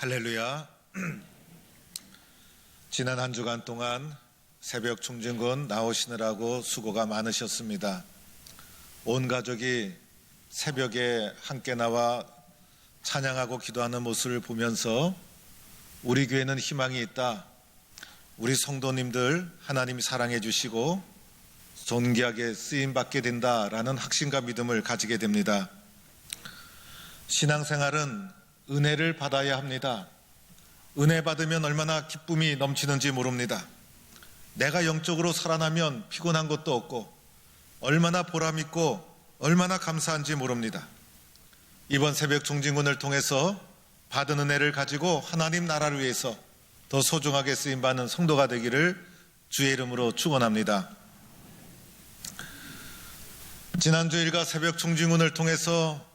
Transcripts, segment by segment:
할렐루야. 지난 한 주간 동안 새벽 중진군 나오시느라고 수고가 많으셨습니다. 온 가족이 새벽에 함께 나와 찬양하고 기도하는 모습을 보면서 우리 교회는 희망이 있다. 우리 성도님들 하나님이 사랑해 주시고 존귀하게 쓰임받게 된다라는 확신과 믿음을 가지게 됩니다. 신앙생활은 은혜를 받아야 합니다. 은혜 받으면 얼마나 기쁨이 넘치는지 모릅니다. 내가 영적으로 살아나면 피곤한 것도 없고 얼마나 보람있고 얼마나 감사한지 모릅니다. 이번 새벽 중진군을 통해서 받은 은혜를 가지고 하나님 나라를 위해서 더 소중하게 쓰임받는 성도가 되기를 주의 이름으로 축원합니다. 지난 주일과 새벽 중진군을 통해서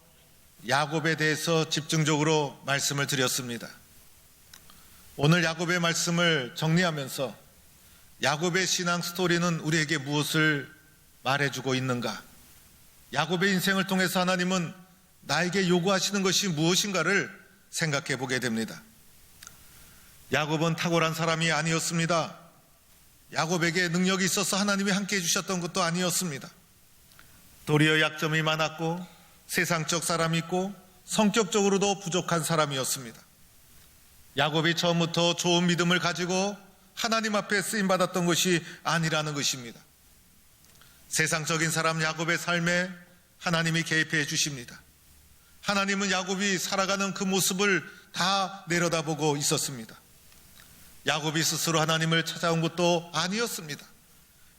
야곱에 대해서 집중적으로 말씀을 드렸습니다. 오늘 야곱의 말씀을 정리하면서 야곱의 신앙 스토리는 우리에게 무엇을 말해주고 있는가? 야곱의 인생을 통해서 하나님은 나에게 요구하시는 것이 무엇인가를 생각해 보게 됩니다. 야곱은 탁월한 사람이 아니었습니다. 야곱에게 능력이 있어서 하나님이 함께 해주셨던 것도 아니었습니다. 도리어 약점이 많았고 세상적 사람이고 성격적으로도 부족한 사람이었습니다. 야곱이 처음부터 좋은 믿음을 가지고 하나님 앞에 쓰임받았던 것이 아니라는 것입니다. 세상적인 사람 야곱의 삶에 하나님이 개입해 주십니다. 하나님은 야곱이 살아가는 그 모습을 다 내려다보고 있었습니다. 야곱이 스스로 하나님을 찾아온 것도 아니었습니다.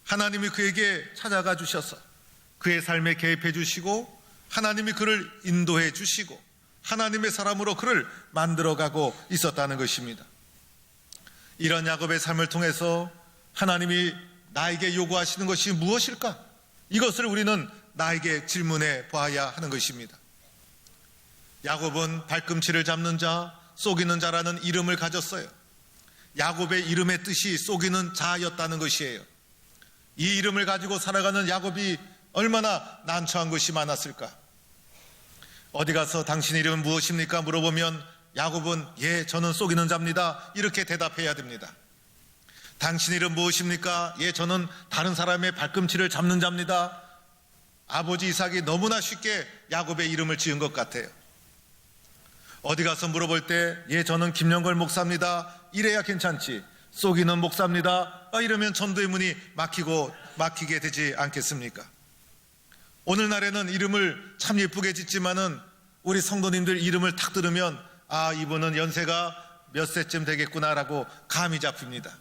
하나님이 그에게 찾아가 주셔서 그의 삶에 개입해 주시고 하나님이 그를 인도해 주시고 하나님의 사람으로 그를 만들어가고 있었다는 것입니다. 이런 야곱의 삶을 통해서 하나님이 나에게 요구하시는 것이 무엇일까? 이것을 우리는 나에게 질문해 봐야 하는 것입니다. 야곱은 발꿈치를 잡는 자, 속이는 자라는 이름을 가졌어요. 야곱의 이름의 뜻이 속이는 자였다는 것이에요. 이 이름을 가지고 살아가는 야곱이 얼마나 난처한 것이 많았을까? 어디 가서 당신 이름은 무엇입니까? 물어보면 야곱은 예, 저는 속이는 자입니다. 이렇게 대답해야 됩니다. 당신 이름 무엇입니까? 예, 저는 다른 사람의 발꿈치를 잡는 자입니다. 아버지 이삭이 너무나 쉽게 야곱의 이름을 지은 것 같아요. 어디 가서 물어볼 때 예, 저는 김영걸 목사입니다. 이래야 괜찮지. 속이는 목사입니다. 이러면 전도의 문이 막히게 되지 않겠습니까? 오늘날에는 이름을 참 예쁘게 짓지만은 우리 성도님들 이름을 탁 들으면 아, 이분은 연세가 몇 세쯤 되겠구나라고 감이 잡힙니다.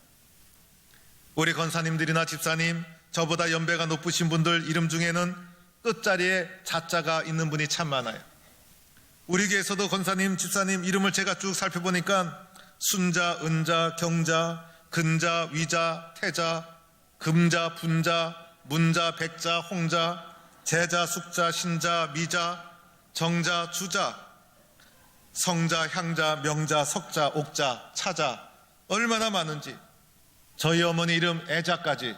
우리 권사님들이나 집사님, 저보다 연배가 높으신 분들 이름 중에는 끝자리에 자자가 있는 분이 참 많아요. 우리 교회에서도 권사님, 집사님 이름을 제가 쭉 살펴보니까 순자, 은자, 경자, 근자, 위자, 태자, 금자, 분자, 문자, 백자, 홍자, 제자, 숙자, 신자, 미자, 정자, 주자, 성자, 향자, 명자, 석자, 옥자, 차자 얼마나 많은지 저희 어머니 이름 애자까지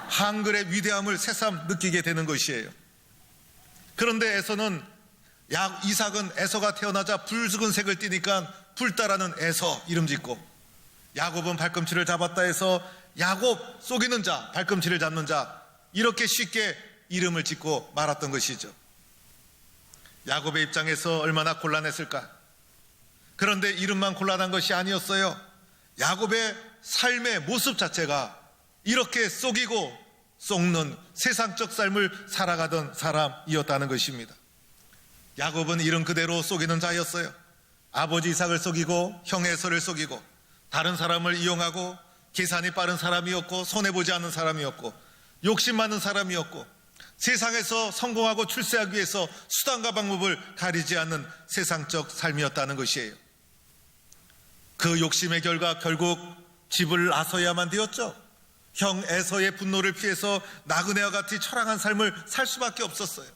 한글의 위대함을 새삼 느끼게 되는 것이에요. 그런데 에서는 이삭은 에서가 태어나자 붉은 색을 띠니까 불따라는 에서 이름 짓고 야곱은 발꿈치를 잡았다 해서 야곱 속이는 자, 발꿈치를 잡는 자 이렇게 쉽게 이름을 짓고 말았던 것이죠. 야곱의 입장에서 얼마나 곤란했을까? 그런데 이름만 곤란한 것이 아니었어요. 야곱의 삶의 모습 자체가 이렇게 속이고 속는 세상적 삶을 살아가던 사람이었다는 것입니다. 야곱은 이름 그대로 속이는 자였어요. 아버지 이삭을 속이고 형 에서를 속이고 다른 사람을 이용하고 계산이 빠른 사람이었고 손해보지 않는 사람이었고 욕심 많은 사람이었고 세상에서 성공하고 출세하기 위해서 수단과 방법을 가리지 않는 세상적 삶이었다는 것이에요. 그 욕심의 결과 결국 집을 나서야만 되었죠. 형 에서의 분노를 피해서 나그네와 같이 처량한 삶을 살 수밖에 없었어요.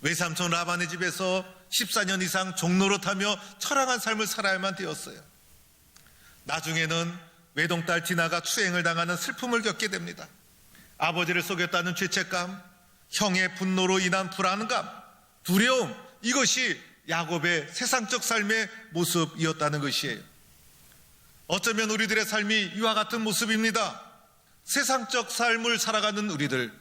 외삼촌 라반의 집에서 14년 이상 종노릇하며 처량한 삶을 살아야만 되었어요. 나중에는 외동딸 디나가 추행을 당하는 슬픔을 겪게 됩니다. 아버지를 속였다는 죄책감, 형의 분노로 인한 불안감, 두려움, 이것이 야곱의 세상적 삶의 모습이었다는 것이에요. 어쩌면 우리들의 삶이 이와 같은 모습입니다. 세상적 삶을 살아가는 우리들,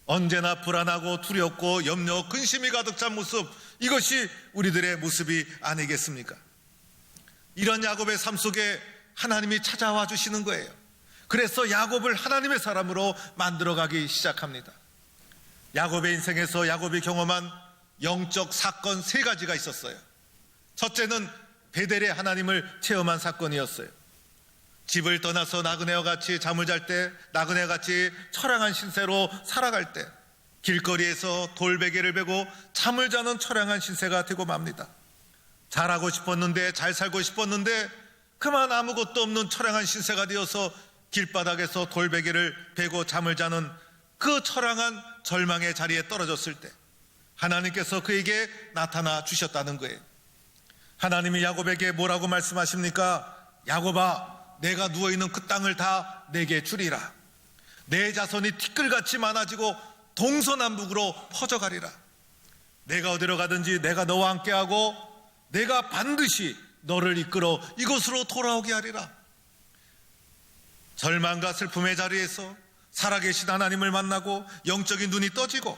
언제나 불안하고 두렵고 염려, 근심이 가득 찬 모습, 이것이 우리들의 모습이 아니겠습니까? 이런 야곱의 삶 속에 하나님이 찾아와 주시는 거예요. 그래서 야곱을 하나님의 사람으로 만들어가기 시작합니다. 야곱의 인생에서 야곱이 경험한 영적 사건 3가지가 있었어요. 첫째는 베델의 하나님을 체험한 사건이었어요. 집을 떠나서 나그네와 같이 잠을 잘 때, 나그네와 같이 처량한 신세로 살아갈 때 길거리에서 돌베개를 베고 잠을 자는 처량한 신세가 되고 맙니다. 잘하고 싶었는데, 잘 살고 싶었는데 그만 아무것도 없는 처량한 신세가 되어서 길바닥에서 돌베개를 베고 잠을 자는 그 처량한 절망의 자리에 떨어졌을 때 하나님께서 그에게 나타나 주셨다는 거예요. 하나님이 야곱에게 뭐라고 말씀하십니까? 야곱아, 내가 누워있는 그 땅을 다 내게 주리라. 내 자손이 티끌같이 많아지고 동서남북으로 퍼져가리라. 내가 어디로 가든지 내가 너와 함께하고 내가 반드시 너를 이끌어 이곳으로 돌아오게 하리라. 절망과 슬픔의 자리에서 살아계신 하나님을 만나고 영적인 눈이 떠지고,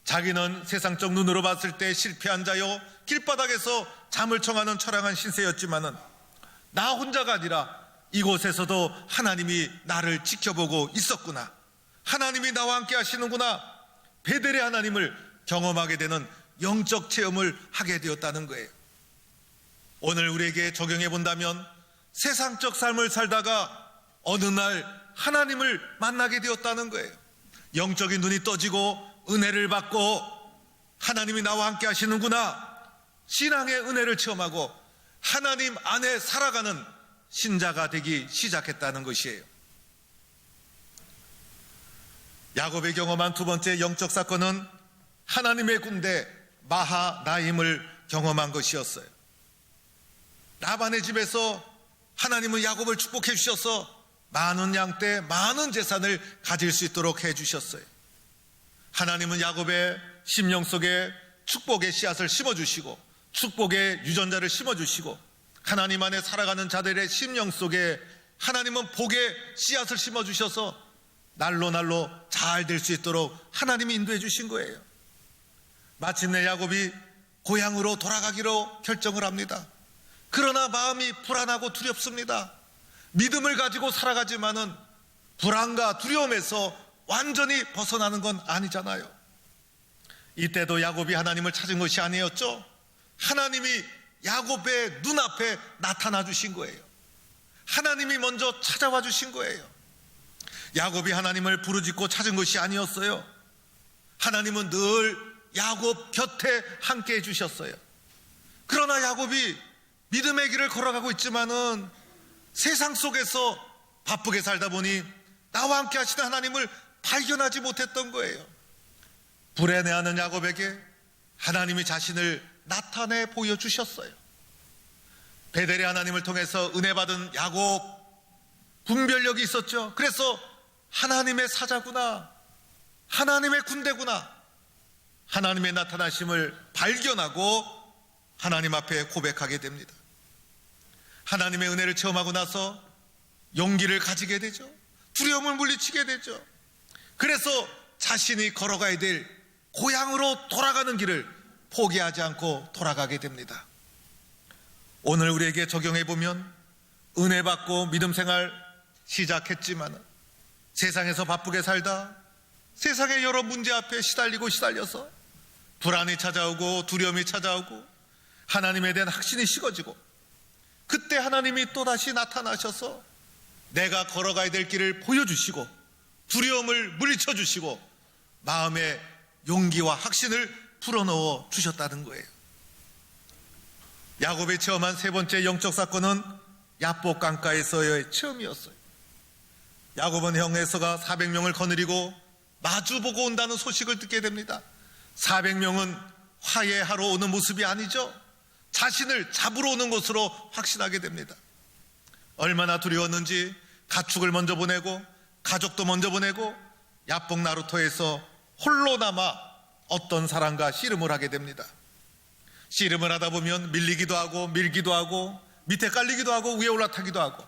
자기는 세상적 눈으로 봤을 때 실패한 자요, 길바닥에서 잠을 청하는 처량한 신세였지만은 나 혼자가 아니라 이곳에서도 하나님이 나를 지켜보고 있었구나, 하나님이 나와 함께 하시는구나, 베델의 하나님을 경험하게 되는 영적 체험을 하게 되었다는 거예요. 오늘 우리에게 적용해 본다면 세상적 삶을 살다가 어느 날 하나님을 만나게 되었다는 거예요. 영적인 눈이 떠지고 은혜를 받고 하나님이 나와 함께 하시는구나, 신앙의 은혜를 체험하고 하나님 안에 살아가는 신자가 되기 시작했다는 것이에요. 야곱이 경험한 2번째 영적 사건은 하나님의 군대 마하나임을 경험한 것이었어요. 라반의 집에서 하나님은 야곱을 축복해 주셔서 많은 양떼, 많은 재산을 가질 수 있도록 해 주셨어요. 하나님은 야곱의 심령 속에 축복의 씨앗을 심어주시고 축복의 유전자를 심어주시고, 하나님 안에 살아가는 자들의 심령 속에 하나님은 복의 씨앗을 심어주셔서 날로 날로 잘 될 수 있도록 하나님이 인도해 주신 거예요. 마침내 야곱이 고향으로 돌아가기로 결정을 합니다. 그러나 마음이 불안하고 두렵습니다. 믿음을 가지고 살아가지만은 불안과 두려움에서 완전히 벗어나는 건 아니잖아요. 이때도 야곱이 하나님을 찾은 것이 아니었죠. 하나님이 야곱의 눈앞에 나타나 주신 거예요. 하나님이 먼저 찾아와 주신 거예요. 야곱이 하나님을 부르짖고 찾은 것이 아니었어요. 하나님은 늘 야곱 곁에 함께 해주셨어요. 그러나 야곱이 믿음의 길을 걸어가고 있지만은 세상 속에서 바쁘게 살다 보니 나와 함께 하시는 하나님을 발견하지 못했던 거예요. 불안해하는 야곱에게 하나님이 자신을 나타내 보여주셨어요. 베델의 하나님을 통해서 은혜 받은 야곱, 분별력이 있었죠. 그래서 하나님의 사자구나, 하나님의 군대구나, 하나님의 나타나심을 발견하고 하나님 앞에 고백하게 됩니다. 하나님의 은혜를 체험하고 나서 용기를 가지게 되죠. 두려움을 물리치게 되죠. 그래서 자신이 걸어가야 될 고향으로 돌아가는 길을 포기하지 않고 돌아가게 됩니다. 오늘 우리에게 적용해 보면 은혜 받고 믿음 생활 시작했지만 세상에서 바쁘게 살다 세상의 여러 문제 앞에 시달려서 불안이 찾아오고 두려움이 찾아오고 하나님에 대한 확신이 식어지고, 그때 하나님이 또다시 나타나셔서 내가 걸어가야 될 길을 보여주시고 두려움을 물리쳐 주시고 마음의 용기와 확신을 불어넣어 주셨다는 거예요. 야곱이 체험한 3번째 영적 사건은 야복 강가에서의 체험이었어요. 야곱은 형 에서가 400명을 거느리고 마주보고 온다는 소식을 듣게 됩니다. 400명은 화해하러 오는 모습이 아니죠. 자신을 잡으러 오는 것으로 확신하게 됩니다. 얼마나 두려웠는지 가축을 먼저 보내고 가족도 먼저 보내고 야복 나루터에서 홀로 남아 어떤 사람과 씨름을 하게 됩니다. 씨름을 하다 보면 밀리기도 하고 밀기도 하고 밑에 깔리기도 하고 위에 올라타기도 하고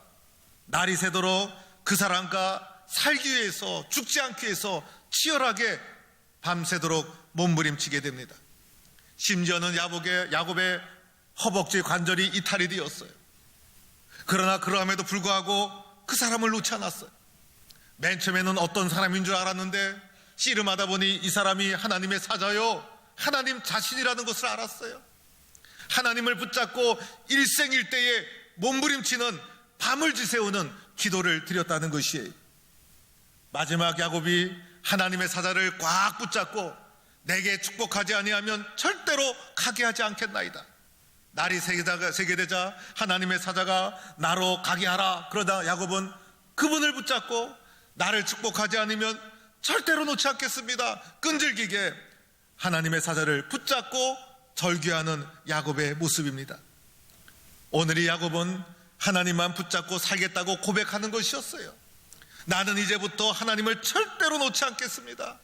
날이 새도록 그 사람과 살기 위해서 죽지 않기 위해서 치열하게 밤새도록 몸부림치게 됩니다. 심지어는 야곱의 허벅지 관절이 이탈이 되었어요. 그러나 그러함에도 불구하고 그 사람을 놓지 않았어요. 맨 처음에는 어떤 사람인 줄 알았는데 씨름하다 보니 이 사람이 하나님의 사자요 하나님 자신이라는 것을 알았어요. 하나님을 붙잡고 일생일대에 몸부림치는 밤을 지새우는 기도를 드렸다는 것이에요. 마지막 야곱이 하나님의 사자를 꽉 붙잡고 내게 축복하지 아니하면 절대로 가게 하지 않겠나이다. 날이 새게 되자 하나님의 사자가 나로 가게 하라. 그러다 야곱은 그분을 붙잡고 나를 축복하지 않으면 절대로 놓지 않겠습니다. 끈질기게 하나님의 사자를 붙잡고 절규하는 야곱의 모습입니다. 오늘 이 야곱은 하나님만 붙잡고 살겠다고 고백하는 것이었어요. 나는 이제부터 하나님을 절대로 놓지 않겠습니다.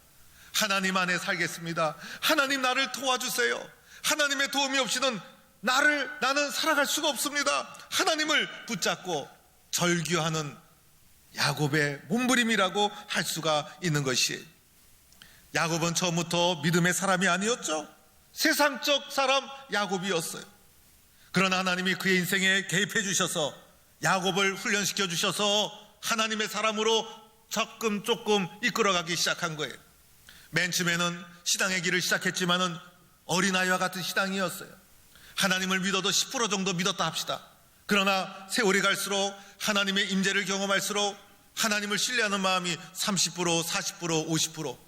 하나님 안에 살겠습니다. 하나님 나를 도와주세요. 하나님의 도움이 없이는 나는 살아갈 수가 없습니다. 하나님을 붙잡고 절규하는 야곱의 몸부림이라고 할 수가 있는 것이에요. 야곱은 처음부터 믿음의 사람이 아니었죠. 세상적 사람 야곱이었어요. 그러나 하나님이 그의 인생에 개입해 주셔서 야곱을 훈련시켜 주셔서 하나님의 사람으로 조금 이끌어가기 시작한 거예요. 맨 처음에는 신앙의 길을 시작했지만은 어린아이와 같은 신앙이었어요. 하나님을 믿어도 10% 정도 믿었다 합시다. 그러나 세월이 갈수록 하나님의 임재를 경험할수록 하나님을 신뢰하는 마음이 30%, 40%, 50%.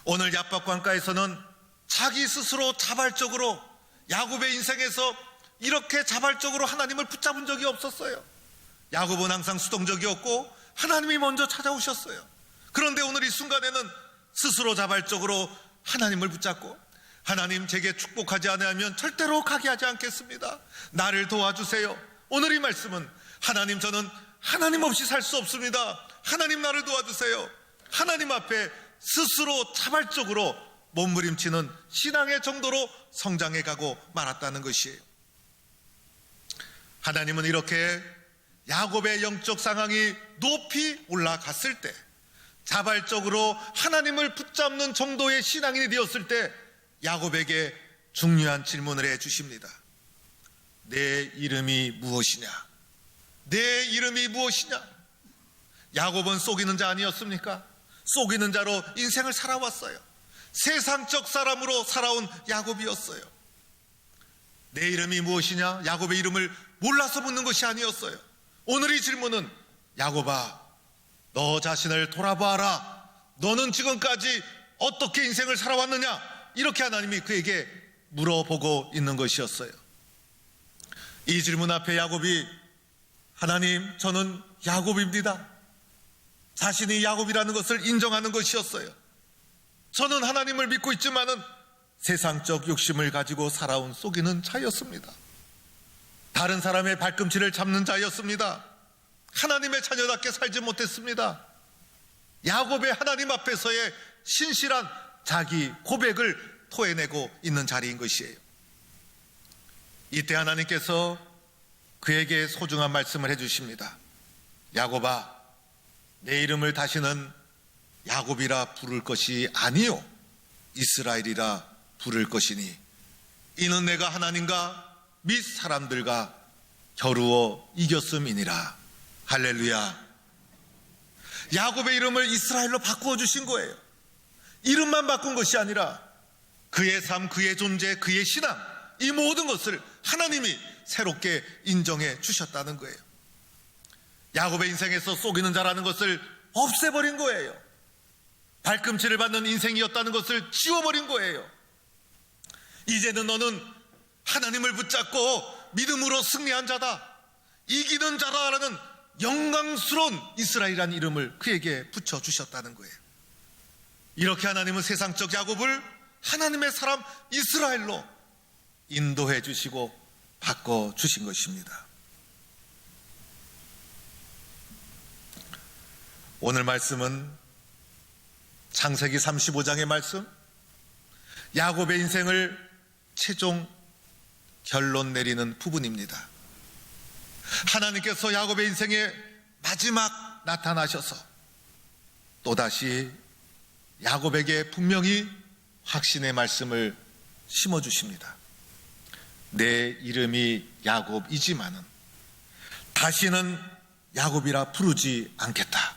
오늘 야박관가에서는 자기 스스로 자발적으로 야곱의 인생에서 이렇게 자발적으로 하나님을 붙잡은 적이 없었어요. 야곱은 항상 수동적이었고 하나님이 먼저 찾아오셨어요. 그런데 오늘 이 순간에는 스스로 자발적으로 하나님을 붙잡고 하나님 제게 축복하지 않으면 절대로 가게 하지 않겠습니다. 나를 도와주세요. 오늘 이 말씀은 하나님 저는 하나님 없이 살 수 없습니다. 하나님 나를 도와주세요. 하나님 앞에 스스로 자발적으로 몸부림치는 신앙의 정도로 성장해 가고 말았다는 것이에요. 하나님은 이렇게 야곱의 영적 상황이 높이 올라갔을 때 자발적으로 하나님을 붙잡는 정도의 신앙인이 되었을 때 야곱에게 중요한 질문을 해 주십니다. 내 이름이 무엇이냐? 내 이름이 무엇이냐? 야곱은 속이는 자 아니었습니까? 속이는 자로 인생을 살아왔어요. 세상적 사람으로 살아온 야곱이었어요. 내 이름이 무엇이냐? 야곱의 이름을 몰라서 묻는 것이 아니었어요. 오늘 이 질문은 야곱아, 너 자신을 돌아봐라. 너는 지금까지 어떻게 인생을 살아왔느냐? 이렇게 하나님이 그에게 물어보고 있는 것이었어요. 이 질문 앞에 야곱이 하나님, 저는 야곱입니다. 자신이 야곱이라는 것을 인정하는 것이었어요. 저는 하나님을 믿고 있지만은 세상적 욕심을 가지고 살아온 속이는 자였습니다. 다른 사람의 발꿈치를 잡는 자였습니다. 하나님의 자녀답게 살지 못했습니다. 야곱의 하나님 앞에서의 신실한 자기 고백을 토해내고 있는 자리인 것이에요. 이때 하나님께서 그에게 소중한 말씀을 해주십니다. 야곱아, 내 이름을 다시는 야곱이라 부를 것이 아니요 이스라엘이라 부를 것이니 이는 내가 하나님과 및 사람들과 겨루어 이겼음이니라. 할렐루야. 야곱의 이름을 이스라엘로 바꾸어 주신 거예요. 이름만 바꾼 것이 아니라 그의 삶, 그의 존재, 그의 신앙, 이 모든 것을 하나님이 새롭게 인정해 주셨다는 거예요. 야곱의 인생에서 속이는 자라는 것을 없애버린 거예요. 발꿈치를 받는 인생이었다는 것을 지워버린 거예요. 이제는 너는 하나님을 붙잡고 믿음으로 승리한 자다, 이기는 자다라는 영광스러운 이스라엘이라는 이름을 그에게 붙여주셨다는 거예요. 이렇게 하나님은 세상적 야곱을 하나님의 사람 이스라엘로 인도해 주시고 바꿔주신 것입니다. 오늘 말씀은 창세기 35장의 말씀, 야곱의 인생을 최종 결론 내리는 부분입니다. 하나님께서 야곱의 인생에 마지막 나타나셔서 또다시 야곱에게 분명히 확신의 말씀을 심어주십니다. 내 이름이 야곱이지만은 다시는 야곱이라 부르지 않겠다.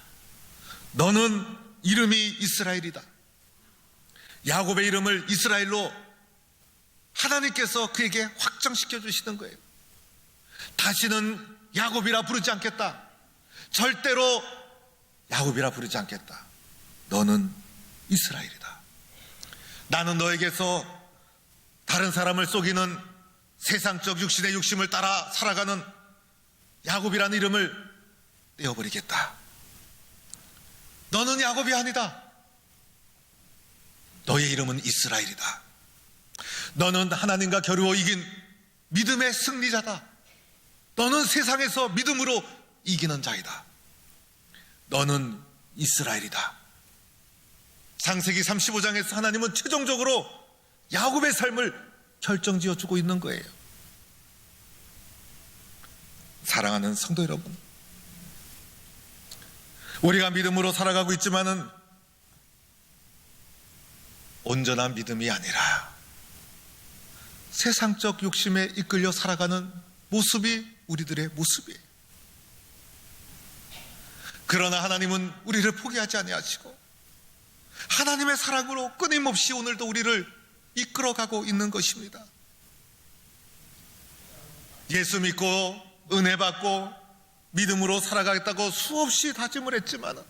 너는 이름이 이스라엘이다. 야곱의 이름을 이스라엘로 하나님께서 그에게 확정시켜 주시는 거예요. 다시는 야곱이라 부르지 않겠다. 절대로 야곱이라 부르지 않겠다. 너는 이스라엘이다. 나는 너에게서 다른 사람을 속이는 세상적 육신의 욕심을 따라 살아가는 야곱이라는 이름을 떼어버리겠다. 너는 야곱이 아니다. 너의 이름은 이스라엘이다. 너는 하나님과 겨루어 이긴 믿음의 승리자다. 너는 세상에서 믿음으로 이기는 자이다. 너는 이스라엘이다. 창세기 35장에서 하나님은 최종적으로 야곱의 삶을 결정지어 주고 있는 거예요. 사랑하는 성도 여러분, 우리가 믿음으로 살아가고 있지만은 온전한 믿음이 아니라 세상적 욕심에 이끌려 살아가는 모습이 우리들의 모습이에요. 그러나 하나님은 우리를 포기하지 아니하시고 하나님의 사랑으로 끊임없이 오늘도 우리를 이끌어가고 있는 것입니다. 예수 믿고 은혜 받고 믿음으로 살아가겠다고 수없이 다짐을 했지만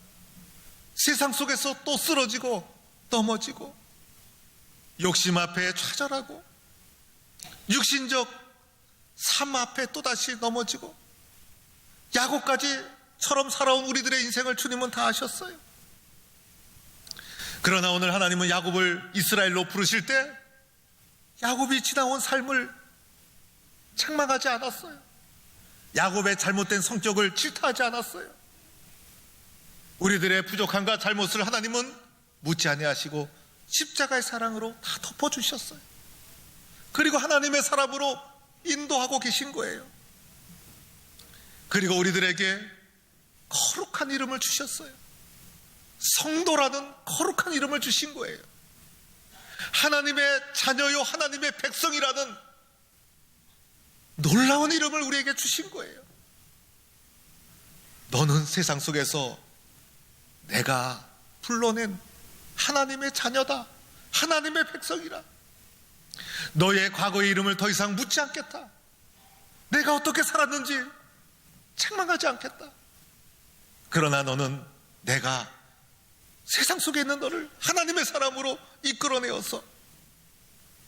세상 속에서 또 쓰러지고 넘어지고 욕심 앞에 좌절하고 육신적 삶 앞에 또다시 넘어지고 야곱까지처럼 살아온 우리들의 인생을 주님은 다 아셨어요. 그러나 오늘 하나님은 야곱을 이스라엘로 부르실 때 야곱이 지나온 삶을 책망하지 않았어요. 야곱의 잘못된 성격을 질타하지 않았어요. 우리들의 부족함과 잘못을 하나님은 묻지 아니하시고 십자가의 사랑으로 다 덮어주셨어요. 그리고 하나님의 사람으로 인도하고 계신 거예요. 그리고 우리들에게 거룩한 이름을 주셨어요. 성도라는 거룩한 이름을 주신 거예요. 하나님의 자녀요 하나님의 백성이라는 놀라운 이름을 우리에게 주신 거예요. 너는 세상 속에서 내가 불러낸 하나님의 자녀다. 하나님의 백성이라. 너의 과거의 이름을 더 이상 묻지 않겠다. 내가 어떻게 살았는지 책망하지 않겠다. 그러나 너는 내가 세상 속에 있는 너를 하나님의 사람으로 이끌어내어서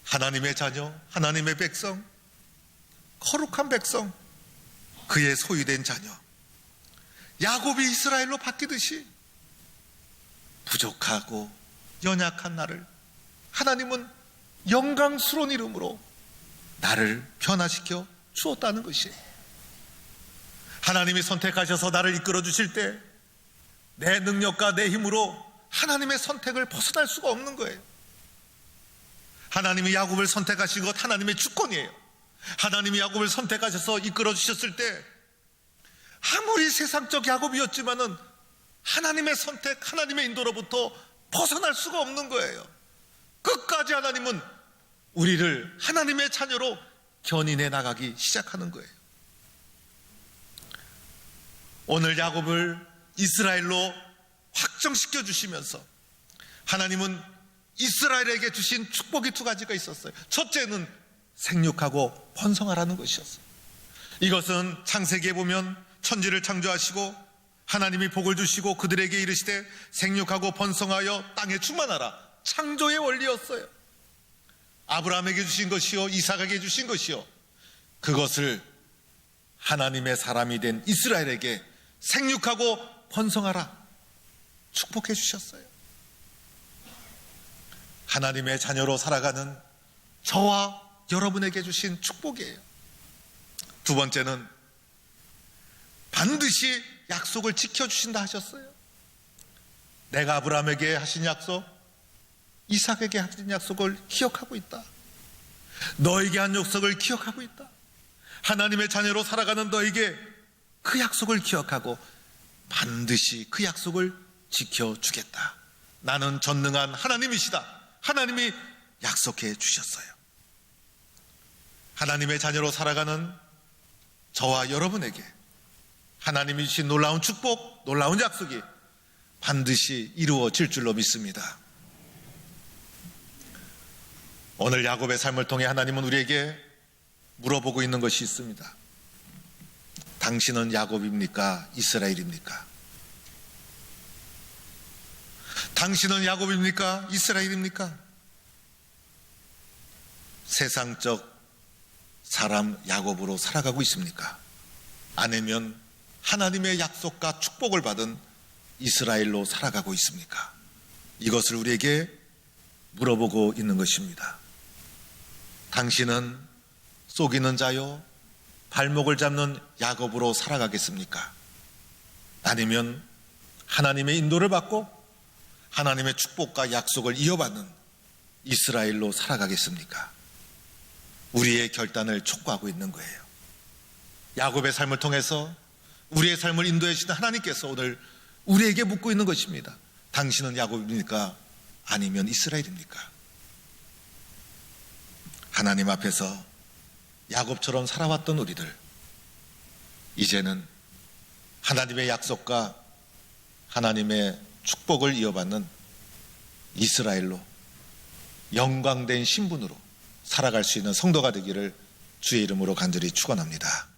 하나님의 자녀, 하나님의 백성, 거룩한 백성, 그의 소유된 자녀, 야곱이 이스라엘로 바뀌듯이 부족하고 연약한 나를 하나님은 영광스러운 이름으로 나를 변화시켜 주었다는 것이에요. 하나님이 선택하셔서 나를 이끌어 주실 때 내 능력과 내 힘으로 하나님의 선택을 벗어날 수가 없는 거예요. 하나님이 야곱을 선택하신 것 하나님의 주권이에요. 하나님이 야곱을 선택하셔서 이끌어 주셨을 때 아무리 세상적 야곱이었지만은 하나님의 선택, 하나님의 인도로부터 벗어날 수가 없는 거예요. 끝까지 하나님은 우리를 하나님의 자녀로 견인해 나가기 시작하는 거예요. 오늘 야곱을 이스라엘로 확정시켜 주시면서 하나님은 이스라엘에게 주신 축복이 두 가지가 있었어요. 첫째는 생육하고 번성하라는 것이었어요. 이것은 창세기에 보면 천지를 창조하시고 하나님이 복을 주시고 그들에게 이르시되 생육하고 번성하여 땅에 충만하라. 창조의 원리였어요. 아브라함에게 주신 것이요 이삭에게 주신 것이요 그것을 하나님의 사람이 된 이스라엘에게 생육하고 번성하라 축복해 주셨어요. 하나님의 자녀로 살아가는 저와 여러분에게 주신 축복이에요. 두 번째는 반드시 약속을 지켜주신다 하셨어요. 내가 아브라함에게 하신 약속, 이삭에게 하신 약속을 기억하고 있다. 너에게 한 약속을 기억하고 있다. 하나님의 자녀로 살아가는 너에게 그 약속을 기억하고 반드시 그 약속을 지켜주겠다. 나는 전능한 하나님이시다. 하나님이 약속해 주셨어요. 하나님의 자녀로 살아가는 저와 여러분에게 하나님이 주신 놀라운 축복, 놀라운 약속이 반드시 이루어질 줄로 믿습니다. 오늘 야곱의 삶을 통해 하나님은 우리에게 물어보고 있는 것이 있습니다. 당신은 야곱입니까? 이스라엘입니까? 당신은 야곱입니까? 이스라엘입니까? 세상적 사람 야곱으로 살아가고 있습니까? 아니면 하나님의 약속과 축복을 받은 이스라엘로 살아가고 있습니까? 이것을 우리에게 물어보고 있는 것입니다. 당신은 속이는 자요, 발목을 잡는 야곱으로 살아가겠습니까? 아니면 하나님의 인도를 받고 하나님의 축복과 약속을 이어받는 이스라엘로 살아가겠습니까? 우리의 결단을 촉구하고 있는 거예요. 야곱의 삶을 통해서 우리의 삶을 인도해 주시는 하나님께서 오늘 우리에게 묻고 있는 것입니다. 당신은 야곱입니까? 아니면 이스라엘입니까? 하나님 앞에서 야곱처럼 살아왔던 우리들, 이제는 하나님의 약속과 하나님의 축복을 이어받는 이스라엘로 영광된 신분으로 살아갈 수 있는 성도가 되기를 주의 이름으로 간절히 축원합니다.